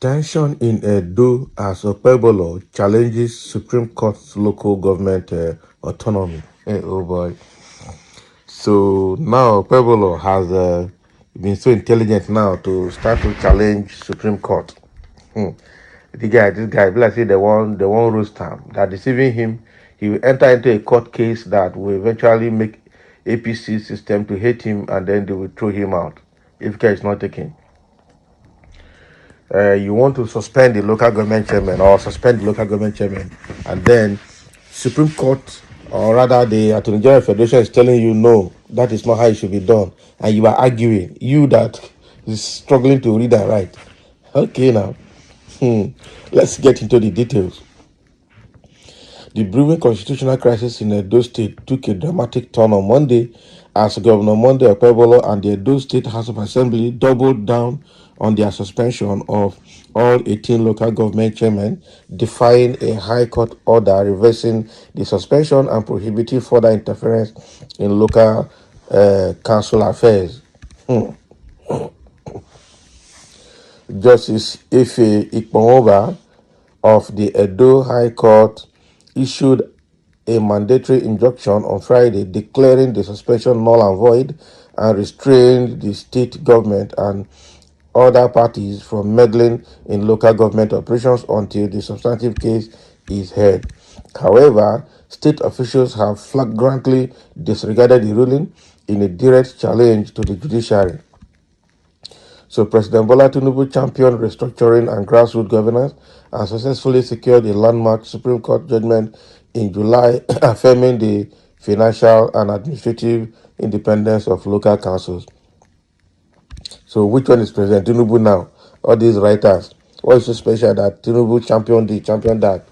Tension in Edo as Okpebholo challenges Supreme Court's local government autonomy. Oh boy. So now Okpebholo has been so intelligent now to start to challenge Supreme Court. This guy, let's say they won't roast him. They're deceiving him. He will enter into a court case that will eventually make APC system to hate him, and then they will throw him out if care is not taken. You want to suspend the local government chairman or suspend the local government chairman, and then Supreme Court, or rather the Attorney General Federation, is telling you no, that is not how it should be done, and you are arguing. You that is struggling to read and write. Okay, now, let's get into the details. The brewing constitutional crisis in Edo State took a dramatic turn on Monday as Governor Monday Okpebholo and the Edo State House of Assembly doubled down on their suspension of all 18 local government chairmen, defying a High Court order reversing the suspension and prohibiting further interference in local council affairs. Justice Ife Ikponova of the Edo High Court issued a mandatory injunction on Friday declaring the suspension null and void and restrained the state government and other parties from meddling in local government operations until the substantive case is heard. However, state officials have flagrantly disregarded the ruling in a direct challenge to the judiciary. So President Bola Tinubu championed restructuring and grassroots governance and successfully secured a landmark Supreme Court judgment in July affirming the financial and administrative independence of local councils. So which one is President Tinubu now? All these writers. What is so special that Tinubu championed this, championed that?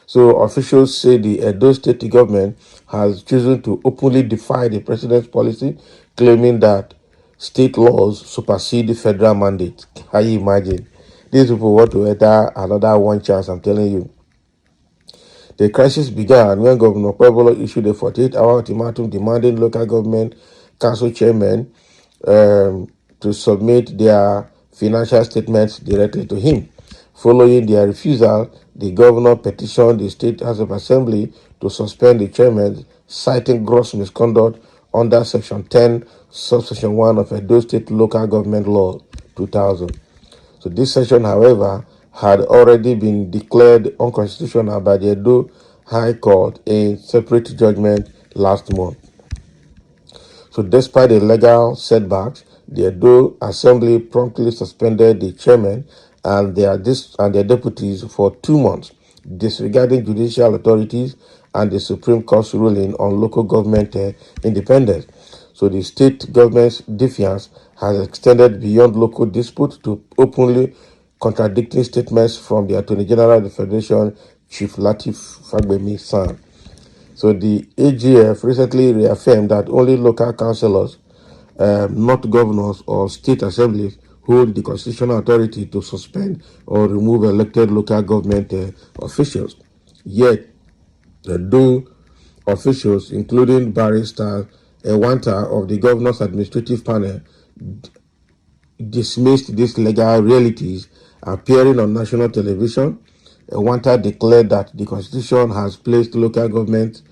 So officials say the Edo state government has chosen to openly defy the president's policy, claiming that state laws supersede the federal mandate. Can you imagine? These people want to enter another one chance, I'm telling you. The crisis began when Governor Okpebholo issued a 48-hour ultimatum demanding local government council chairmen to submit their financial statements directly to him. Following their refusal, the governor petitioned the State House of Assembly to suspend the chairman, citing gross misconduct under Section 10, Subsection 1 of Edo State Local Government Law 2000. So this section, however, had already been declared unconstitutional by the Edo High Court in separate judgment last month. So despite the legal setbacks, the Edo Assembly promptly suspended the chairman and their deputies for 2 months, disregarding judicial authorities and the Supreme Court's ruling on local government independence. So the state government's defiance has extended beyond local disputes to openly contradicting statements from the Attorney General of the Federation, Chief Lateef Fagbemi son. So the AGF recently reaffirmed that only local councillors, not governors or state assemblies, hold the constitutional authority to suspend or remove elected local government officials. Yet, though officials, including Barrister Ewanta of the governor's administrative panel, dismissed these legal realities appearing on national television, Ewanta declared that the constitution has placed local government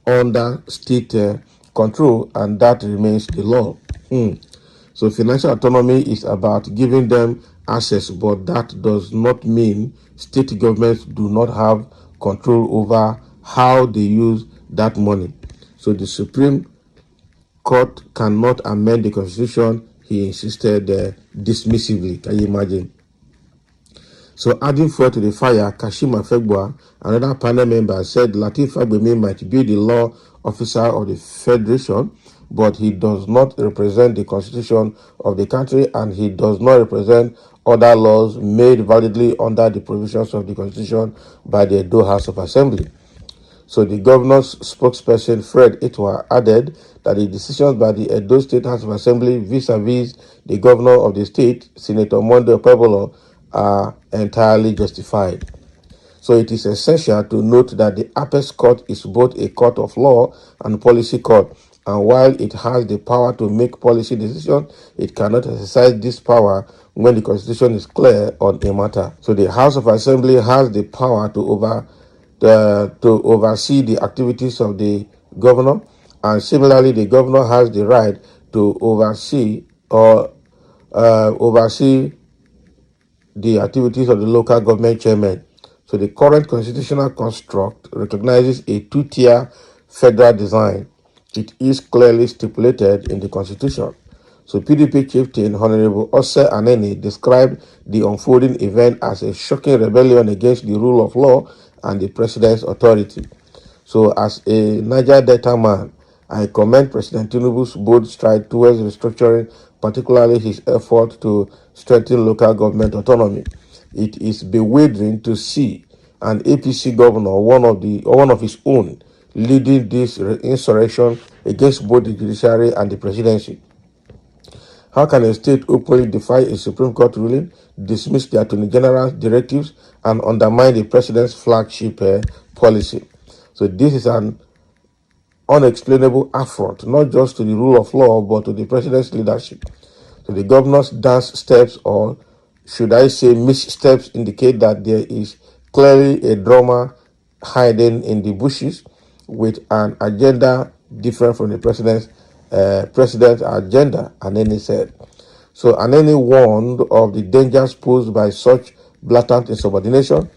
under state control, and that remains the law. So financial autonomy is about giving them access, but that does not mean state governments do not have control over how they use that money. So the Supreme Court cannot amend the constitution, he insisted dismissively. Can you imagine? So adding fuel to the fire, Kashim Afegbua, another panel member, said Lateef Fagbemi might be the law officer of the Federation, but he does not represent the constitution of the country and he does not represent other laws made validly under the provisions of the constitution by the Edo House of Assembly. So the governor's spokesperson, Fred Itwa, added that the decisions by the Edo State House of Assembly vis-a-vis the governor of the state, Senator Monday Okpebholo, are entirely justified. So it is essential to note that the Apex Court is both a court of law and policy court, and while it has the power to make policy decisions, it cannot exercise this power when the Constitution is clear on a matter. So the House of Assembly has the power to oversee the activities of the governor, and similarly, the governor has the right to oversee the activities of the local government chairman. So the current constitutional construct recognizes a two-tier federal design. It is clearly stipulated in the Constitution. So PDP chieftain Honorable Ose Aneni described the unfolding event as a shocking rebellion against the rule of law and the president's authority. So as a Niger Delta man, I commend President Tinubu's bold stride towards restructuring, particularly his effort to strengthen local government autonomy. It is bewildering to see an APC governor, one of his own, leading this insurrection against both the judiciary and the presidency. How can a state openly defy a Supreme Court ruling, dismiss the Attorney General's directives, and undermine the president's flagship policy? So this is an unexplainable affront, not just to the rule of law, but to the president's leadership. So the governor's dance steps, or should I say missteps, indicate that there is clearly a drama hiding in the bushes with an agenda different from the president's agenda, Aneni said. So Aneni warned of the dangers posed by such blatant insubordination.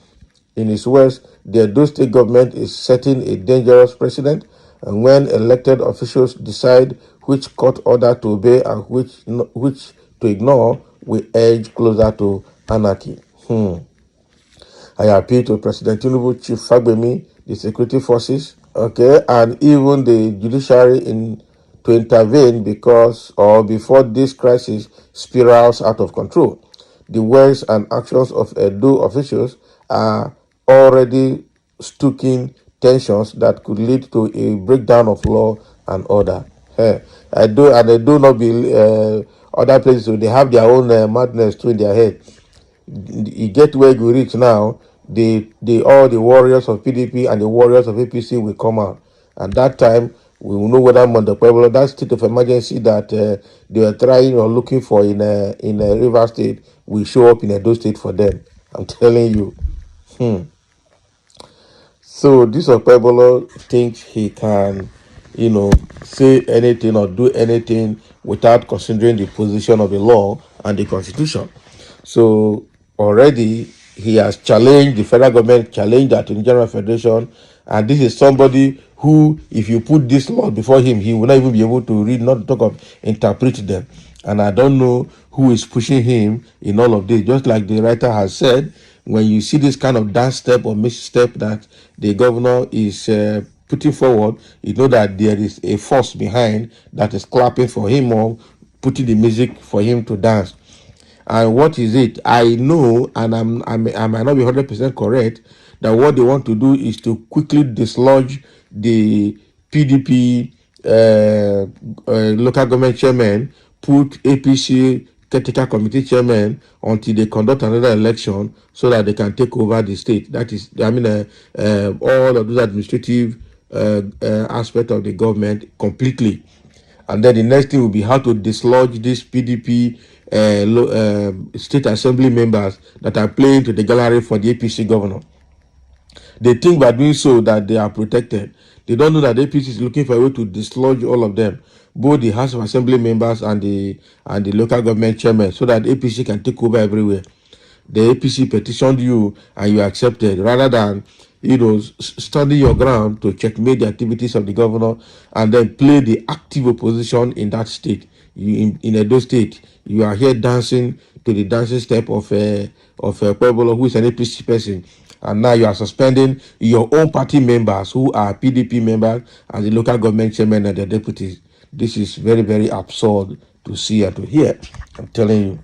In his words, the Edo state government is setting a dangerous precedent, and when elected officials decide which court order to obey and which to ignore, we edge closer to anarchy. I appeal to President Tinubu, Chief Fagbemi, the security forces, and even the judiciary to intervene before this crisis spirals out of control. The words and actions of Edo officials are already stoking tensions that could lead to a breakdown of law and order. I do not believe other places, so they have their own madness too in their head. You get where you reach now, all the warriors of PDP and the warriors of APC will come out. And that time, we will know whether Okpebholo, that state of emergency that they were trying or looking for in a River State, will show up in Edo State for them. I'm telling you. So this Okpebholo thinks he can, say anything or do anything without considering the position of the law and the Constitution. So already he has challenged the federal government, challenged the Attorney General Federation, and this is somebody who, if you put this law before him, he will not even be able to read, not to talk of interpret them. And I don't know who is pushing him in all of this. Just like the writer has said, when you see this kind of dance step or misstep that the governor is putting forward, you know that there is a force behind that is clapping for him or putting the music for him to dance. And what is it? I know, and I might not be 100% correct, that what they want to do is to quickly dislodge the PDP local government chairman, put APC technical committee chairman until they conduct another election so that they can take over the state. That is, all of those administrative aspects of the government completely. And then the next thing will be how to dislodge these PDP state assembly members that are playing to the gallery for the APC governor. They think by doing so that they are protected. They don't know that the APC is looking for a way to dislodge all of them, both the House of Assembly members and the local government chairman, so that APC can take over everywhere. The APC petitioned you and you accepted, rather than standing your ground to checkmate the activities of the governor and then play the active opposition in that state. In Edo State, you are here dancing to the dancing step of Okpebholo, who is an APC person, and now you are suspending your own party members who are PDP members and the local government chairman and the deputies. This is very, very absurd to see and to hear. I'm telling you.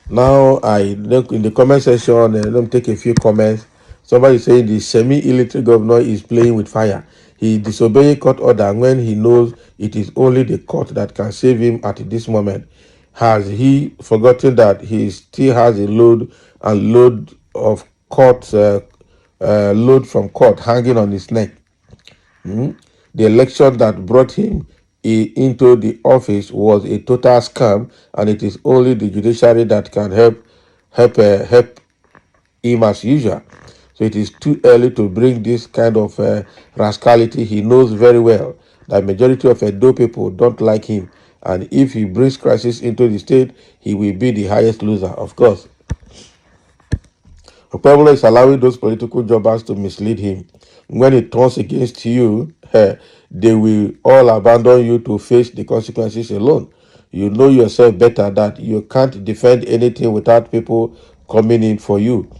Now, I look in the comment section, let me take a few comments. Somebody saying the semi-illiterate governor is playing with fire. He disobeying court order when he knows it is only the court that can save him at this moment. Has he forgotten that he still has a load of court, load from court hanging on his neck? The election that brought him into the office was a total scam, and it is only the judiciary that can help him as usual. So it is too early to bring this kind of rascality. He knows very well that majority of Edo people don't like him, and if he brings crisis into the state, he will be the highest loser, of course. Okpebholo is allowing those political jobbers to mislead him. When it turns against you, they will all abandon you to face the consequences alone. You know yourself better that you can't defend anything without people coming in for you.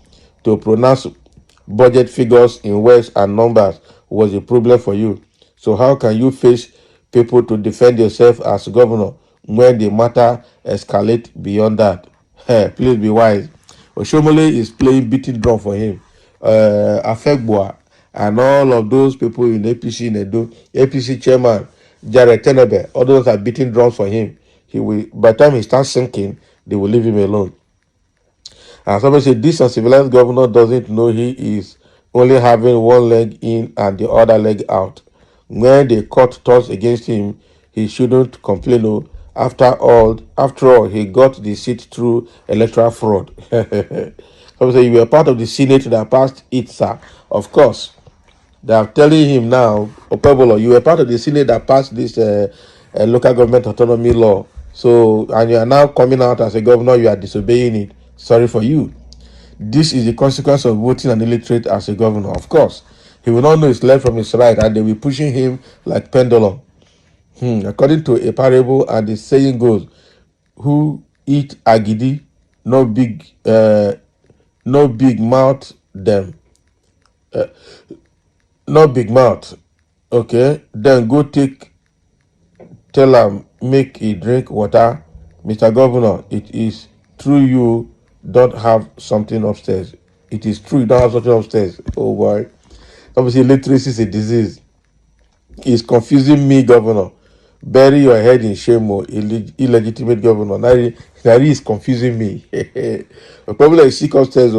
To pronounce budget figures in words and numbers was a problem for you. So how can you face people to defend yourself as governor when the matter escalate beyond that? Please be wise. Oshomole is playing beating drum for him. Afegbua and all of those people in APC in Edo, APC chairman, Jared Tenebe, all those are beating drums for him. He will, by the time he starts sinking, they will leave him alone. And somebody said this uncivilized governor doesn't know he is only having one leg in and the other leg out. When the court turns against him, he shouldn't complain. No. After all, he got the seat through electoral fraud. Somebody say you were part of the Senate that passed it, sir. Of course. They are telling him now, Okpebholo, you were part of the Senate that passed this local government autonomy law. So, and you are now coming out as a governor, you are disobeying it. Sorry for you. This is the consequence of voting an illiterate as a governor. Of course, he will not know his left from his right, and they will be pushing him like pendulum. According to a parable, and the saying goes, "Who eat agidi, no big mouth them, no big mouth." Okay, then go tell him make he drink water, Mr. Governor. It is true you don't have something upstairs. It is true you don't have something upstairs. Oh boy, obviously illiteracy is a disease. It's confusing me, Governor. Bury your head in shame, or illegitimate governor. That is confusing me. Probably is sick upstairs.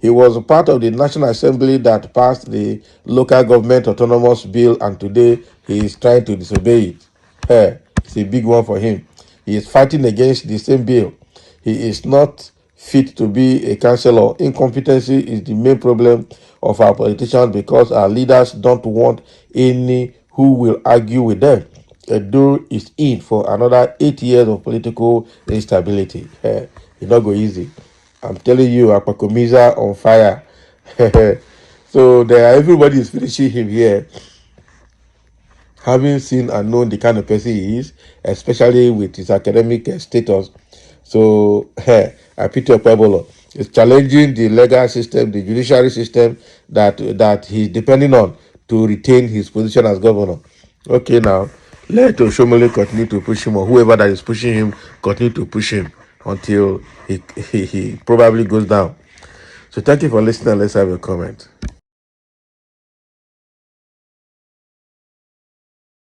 He was a part of the National Assembly that passed the local government autonomous bill, and today he is trying to disobey it. It's a big one for him. He is fighting against the same bill. He is not fit to be a councillor. Incompetency is the main problem of our politicians because our leaders don't want any who will argue with them. Edo is in for another 8 years of political instability. It's not go easy. I'm telling you, Akpakomiza on fire. So everybody is finishing him here, having seen and known the kind of person he is, especially with his academic status. So, I pity Okpebholo. It's challenging the legal system, the judiciary system that he's depending on to retain his position as governor. Okay, now let Oshomole continue to push him, or whoever that is pushing him continue to push him until he probably goes down. So thank you for listening. Let's have a comment.